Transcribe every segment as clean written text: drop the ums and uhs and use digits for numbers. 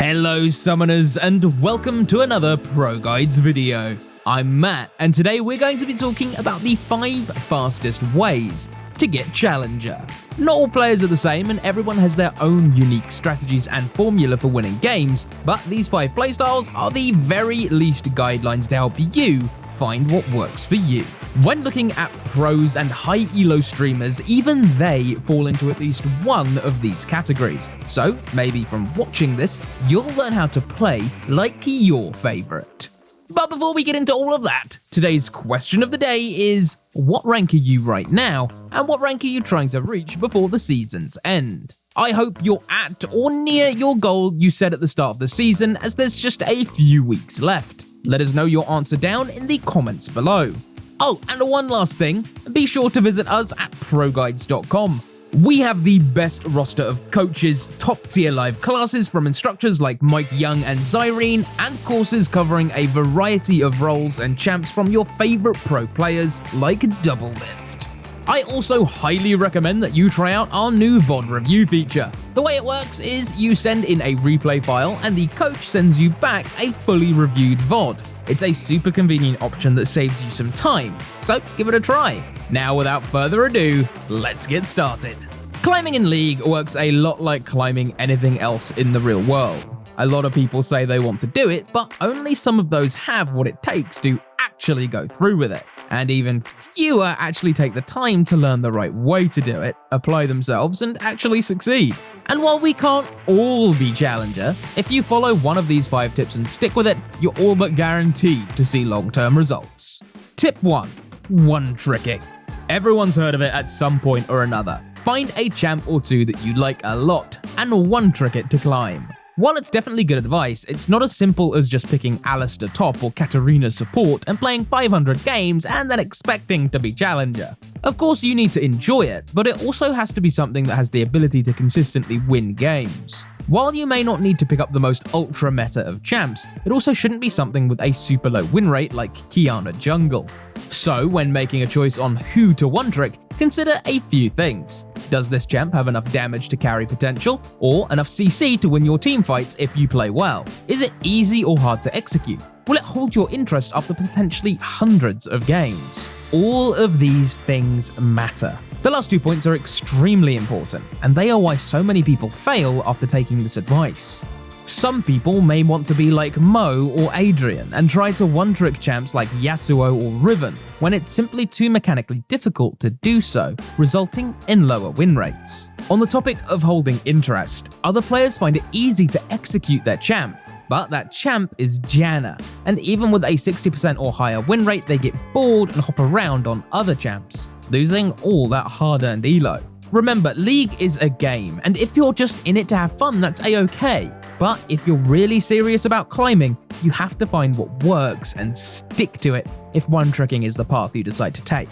Hello summoners and welcome to another ProGuides video. I'm Matt and today we're going to be talking about the 5 fastest ways to get Challenger. Not all players are the same and everyone has their own unique strategies and formula for winning games, but these 5 playstyles are the very least guidelines to help you find what works for you. When looking at pros and high elo streamers, even they fall into at least one of these categories. So maybe from watching this, you'll learn how to play like your favorite. But before we get into all of that, today's question of the day is, what rank are you right now, and what rank are you trying to reach before the season's end? I hope you're at or near your goal you set at the start of the season, as there's just a few weeks left. Let us know your answer down in the comments below. Oh, and one last thing, be sure to visit us at ProGuides.com. We have the best roster of coaches, top-tier live classes from instructors like Mike Young and Zyrene, and courses covering a variety of roles and champs from your favorite pro players like Doublelift. I also highly recommend that you try out our new VOD review feature. The way it works is you send in a replay file and the coach sends you back a fully reviewed VOD. It's a super convenient option that saves you some time, so give it a try. Now without further ado, let's get started. Climbing in League works a lot like climbing anything else in the real world. A lot of people say they want to do it, but only some of those have what it takes to actually go through with it. And even fewer actually take the time to learn the right way to do it, apply themselves, and actually succeed. And while we can't all be Challenger, if you follow one of these 5 tips and stick with it, you're all but guaranteed to see long-term results. Tip 1. One-tricking. Everyone's heard of it at some point or another. Find a champ or two that you like a lot, and one-trick it to climb. While it's definitely good advice, it's not as simple as just picking Alistair top or Katarina support and playing 500 games and then expecting to be Challenger. Of course you need to enjoy it, but it also has to be something that has the ability to consistently win games. While you may not need to pick up the most ultra meta of champs, it also shouldn't be something with a super low win rate like Kiana Jungle. So when making a choice on who to one-trick, consider a few things. Does this champ have enough damage to carry potential, or enough CC to win your team fights if you play well? Is it easy or hard to execute? Will it hold your interest after potentially hundreds of games? All of these things matter. The last 2 points are extremely important, and they are why so many people fail after taking this advice. Some people may want to be like Mo or Adrian and try to one-trick champs like Yasuo or Riven, when it's simply too mechanically difficult to do so, resulting in lower win rates. On the topic of holding interest, other players find it easy to execute their champ, but that champ is Janna, and even with a 60% or higher win rate, they get bored and hop around on other champs, losing all that hard-earned elo. Remember, League is a game, and if you're just in it to have fun, that's a-okay. But if you're really serious about climbing, you have to find what works and stick to it if one-tricking is the path you decide to take.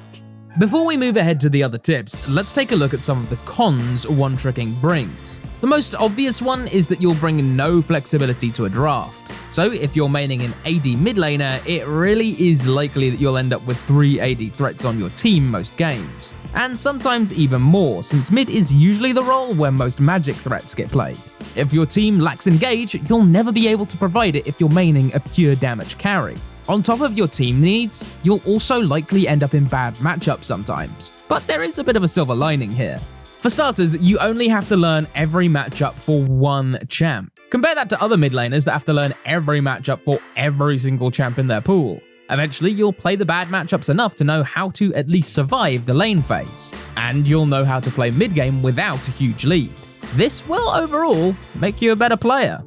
Before we move ahead to the other tips, let's take a look at some of the cons one-tricking brings. The most obvious one is that you'll bring no flexibility to a draft. So if you're maining an AD mid laner, it really is likely that you'll end up with 3 AD threats on your team most games. And sometimes even more, since mid is usually the role where most magic threats get played. If your team lacks engage, you'll never be able to provide it if you're maining a pure damage carry. On top of your team needs, you'll also likely end up in bad matchups sometimes, but there is a bit of a silver lining here. For starters, you only have to learn every matchup for one champ. Compare that to other mid laners that have to learn every matchup for every single champ in their pool. Eventually, you'll play the bad matchups enough to know how to at least survive the lane phase, and you'll know how to play mid-game without a huge lead. This will overall make you a better player.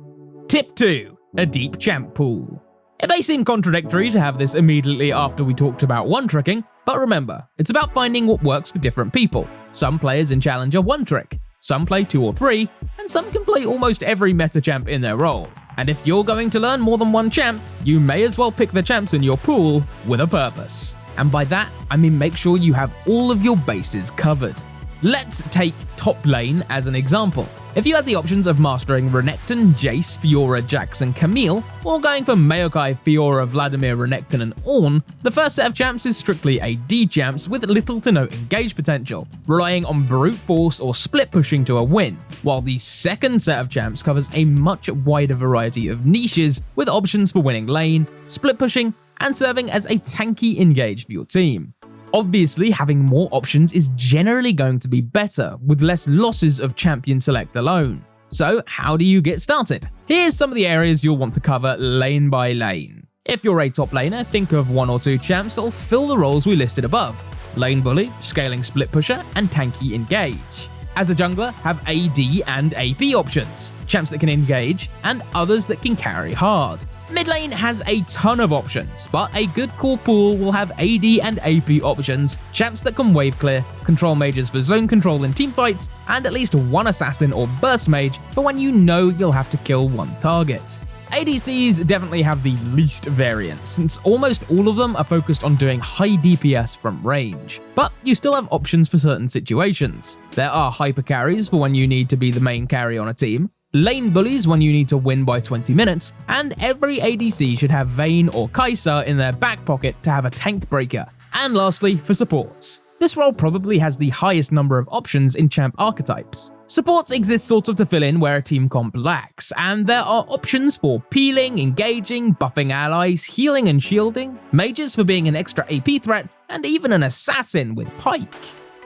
Tip 2. A deep champ pool. It may seem contradictory to have this immediately after we talked about one-tricking, but remember, it's about finding what works for different people. Some players in Challenger one-trick, some play 2 or 3, and some can play almost every meta champ in their role. And if you're going to learn more than one champ, you may as well pick the champs in your pool with a purpose. And by that, I mean make sure you have all of your bases covered. Let's take top lane as an example. If you had the options of mastering Renekton, Jace, Fiora, Jax, and Camille, or going for Maokai, Fiora, Vladimir, Renekton, and Ornn, the first set of champs is strictly AD champs with little to no engage potential, relying on brute force or split pushing to a win, while the second set of champs covers a much wider variety of niches with options for winning lane, split pushing, and serving as a tanky engage for your team. Obviously, having more options is generally going to be better, with less losses of champion select alone. So how do you get started? Here's some of the areas you'll want to cover lane by lane. If you're a top laner, think of 1 or 2 champs that'll fill the roles we listed above: lane bully, scaling split pusher, and tanky engage. As a jungler, have AD and AP options, champs that can engage, and others that can carry hard. Mid lane has a ton of options, but a good core pool will have AD and AP options, champs that can wave clear, control mages for zone control in teamfights, and at least one assassin or burst mage for when you know you'll have to kill one target. ADCs definitely have the least variance, since almost all of them are focused on doing high DPS from range, but you still have options for certain situations. There are hyper carries for when you need to be the main carry on a team, lane bullies when you need to win by 20 minutes, and every ADC should have Vayne or Kai'Sa in their back pocket to have a tank breaker. And lastly, for supports. This role probably has the highest number of options in champ archetypes. Supports exist sort of to fill in where a team comp lacks, and there are options for peeling, engaging, buffing allies, healing and shielding, mages for being an extra AP threat, and even an assassin with Pike.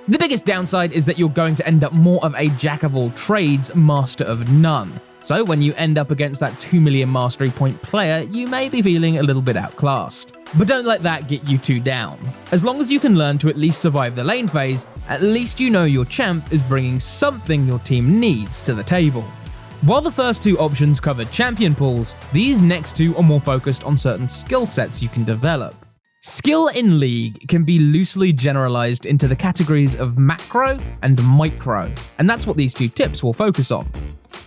The biggest downside is that you're going to end up more of a jack of all trades, master of none. So when you end up against that 2 million mastery point player, you may be feeling a little bit outclassed. But don't let that get you too down. As long as you can learn to at least survive the lane phase, at least you know your champ is bringing something your team needs to the table. While the first 2 options covered champion pools, these next 2 are more focused on certain skill sets you can develop. Skill in League can be loosely generalized into the categories of macro and micro, and that's what these 2 tips will focus on.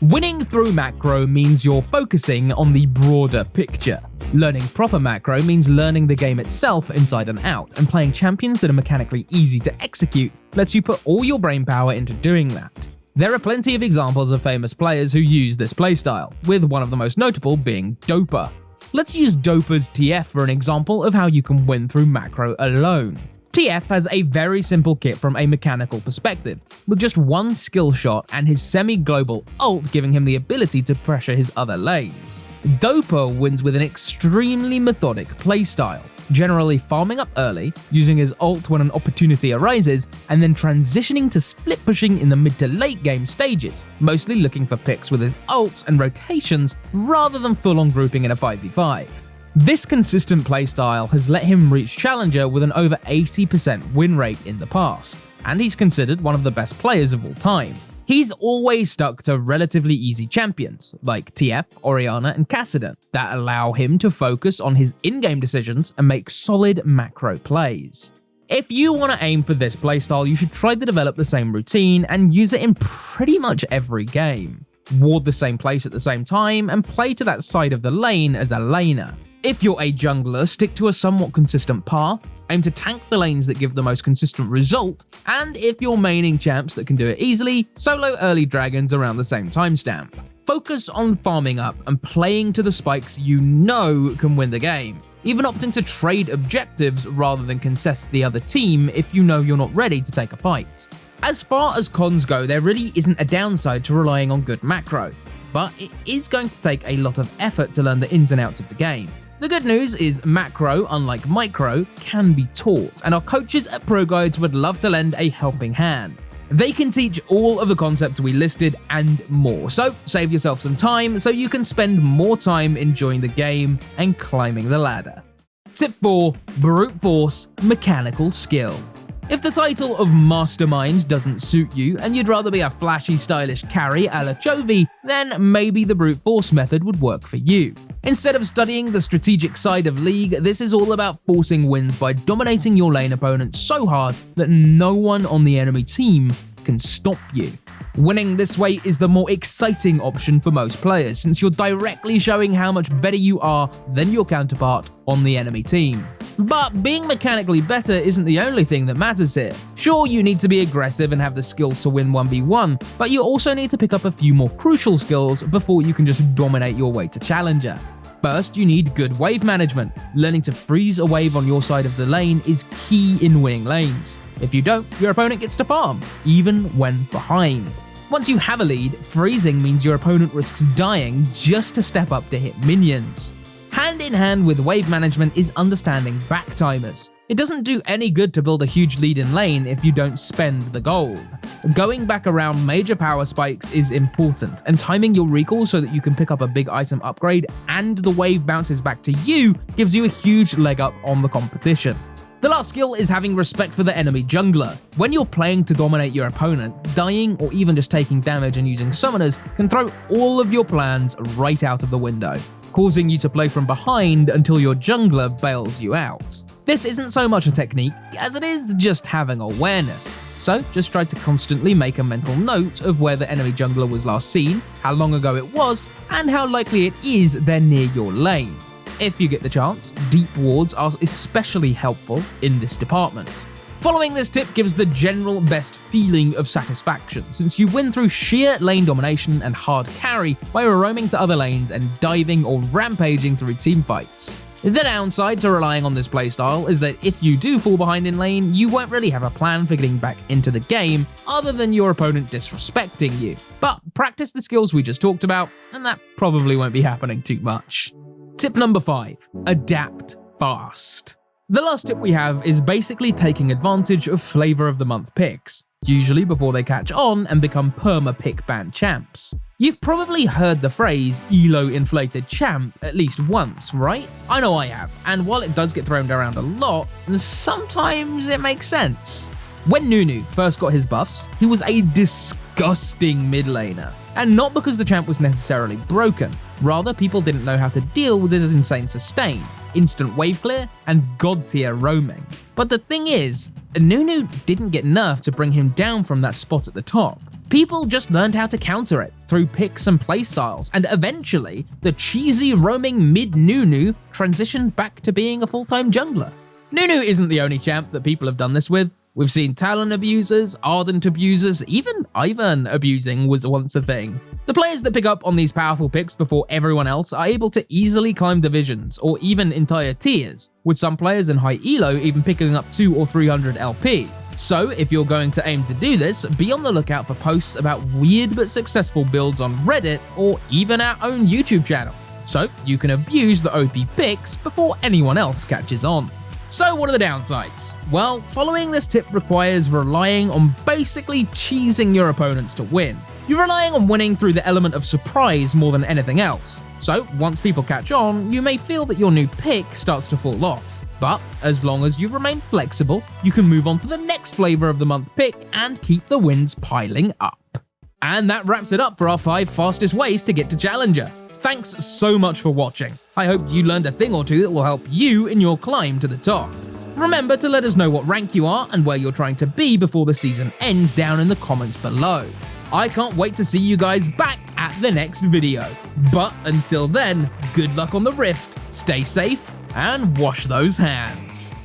Winning through macro means you're focusing on the broader picture. Learning proper macro means learning the game itself inside and out, and playing champions that are mechanically easy to execute lets you put all your brainpower into doing that. There are plenty of examples of famous players who use this playstyle, with one of the most notable being Dopa. Let's use Dopa's TF for an example of how you can win through macro alone. TF has a very simple kit from a mechanical perspective, with just one skill shot and his semi-global ult giving him the ability to pressure his other lanes. Dopa wins with an extremely methodic playstyle, generally farming up early, using his ult when an opportunity arises, and then transitioning to split pushing in the mid to late game stages, mostly looking for picks with his ults and rotations rather than full-on grouping in a 5v5. This consistent playstyle has let him reach Challenger with an over 80% win rate in the past, and he's considered one of the best players of all time. He's always stuck to relatively easy champions, like TF, Orianna, and Kassadin, that allow him to focus on his in-game decisions and make solid macro plays. If you want to aim for this playstyle, you should try to develop the same routine and use it in pretty much every game. Ward the same place at the same time, and play to that side of the lane as a laner. If you're a jungler, stick to a somewhat consistent path, aim to tank the lanes that give the most consistent result, and if you're maining champs that can do it easily, solo early dragons around the same timestamp. Focus on farming up and playing to the spikes you know can win the game, even opting to trade objectives rather than contest the other team if you know you're not ready to take a fight. As far as cons go, there really isn't a downside to relying on good macro, but it is going to take a lot of effort to learn the ins and outs of the game. The good news is macro, unlike micro, can be taught, and our coaches at ProGuides would love to lend a helping hand. They can teach all of the concepts we listed and more, so save yourself some time so you can spend more time enjoying the game and climbing the ladder. Tip 4. Brute force mechanical skill. If the title of Mastermind doesn't suit you and you'd rather be a flashy, stylish carry a la Chovy, then maybe the brute force method would work for you. Instead of studying the strategic side of League, this is all about forcing wins by dominating your lane opponent so hard that no one on the enemy team can stop you. Winning this way is the more exciting option for most players, since you're directly showing how much better you are than your counterpart on the enemy team. But being mechanically better isn't the only thing that matters here. Sure, you need to be aggressive and have the skills to win 1v1, but you also need to pick up a few more crucial skills before you can just dominate your way to Challenger. First, you need good wave management. Learning to freeze a wave on your side of the lane is key in winning lanes. If you don't, your opponent gets to farm, even when behind. Once you have a lead, freezing means your opponent risks dying just to step up to hit minions. Hand in hand with wave management is understanding back timers. It doesn't do any good to build a huge lead in lane if you don't spend the gold. Going back around major power spikes is important, and timing your recall so that you can pick up a big item upgrade and the wave bounces back to you gives you a huge leg up on the competition. The last skill is having respect for the enemy jungler. When you're playing to dominate your opponent, dying or even just taking damage and using summoners can throw all of your plans right out of the window, causing you to play from behind until your jungler bails you out. This isn't so much a technique as it is just having awareness, so just try to constantly make a mental note of where the enemy jungler was last seen, how long ago it was, and how likely it is they're near your lane. If you get the chance, deep wards are especially helpful in this department. Following this tip gives the general best feeling of satisfaction, since you win through sheer lane domination and hard carry by roaming to other lanes and diving or rampaging through teamfights. The downside to relying on this playstyle is that if you do fall behind in lane, you won't really have a plan for getting back into the game other than your opponent disrespecting you. But practice the skills we just talked about, and that probably won't be happening too much. Tip number 5. Adapt fast. The last tip we have is basically taking advantage of flavor of the month picks, usually before they catch on and become perma pick ban champs. You've probably heard the phrase ELO inflated champ at least once, right? I know I have, and while it does get thrown around a lot, sometimes it makes sense. When Nunu first got his buffs, he was a disgusting mid laner. And not because the champ was necessarily broken, rather people didn't know how to deal with his insane sustain, instant wave clear, and god tier roaming. But the thing is, Nunu didn't get nerfed to bring him down from that spot at the top. People just learned how to counter it through picks and playstyles, and eventually, the cheesy roaming mid Nunu transitioned back to being a full-time jungler. Nunu isn't the only champ that people have done this with. We've seen Talon abusers, Ardent abusers, even Ivern abusing was once a thing. The players that pick up on these powerful picks before everyone else are able to easily climb divisions or even entire tiers, with some players in high elo even picking up 200 or 300 LP. So if you're going to aim to do this, be on the lookout for posts about weird but successful builds on Reddit or even our own YouTube channel, so you can abuse the OP picks before anyone else catches on. So what are the downsides? Well, following this tip requires relying on basically cheesing your opponents to win. You're relying on winning through the element of surprise more than anything else. So once people catch on, you may feel that your new pick starts to fall off. But as long as you remain flexible, you can move on to the next flavor of the month pick and keep the wins piling up. And that wraps it up for our 5 fastest ways to get to Challenger. Thanks so much for watching. I hope you learned a thing or two that will help you in your climb to the top. Remember to let us know what rank you are and where you're trying to be before the season ends down in the comments below. I can't wait to see you guys back at the next video. But until then, good luck on the Rift, stay safe, and wash those hands.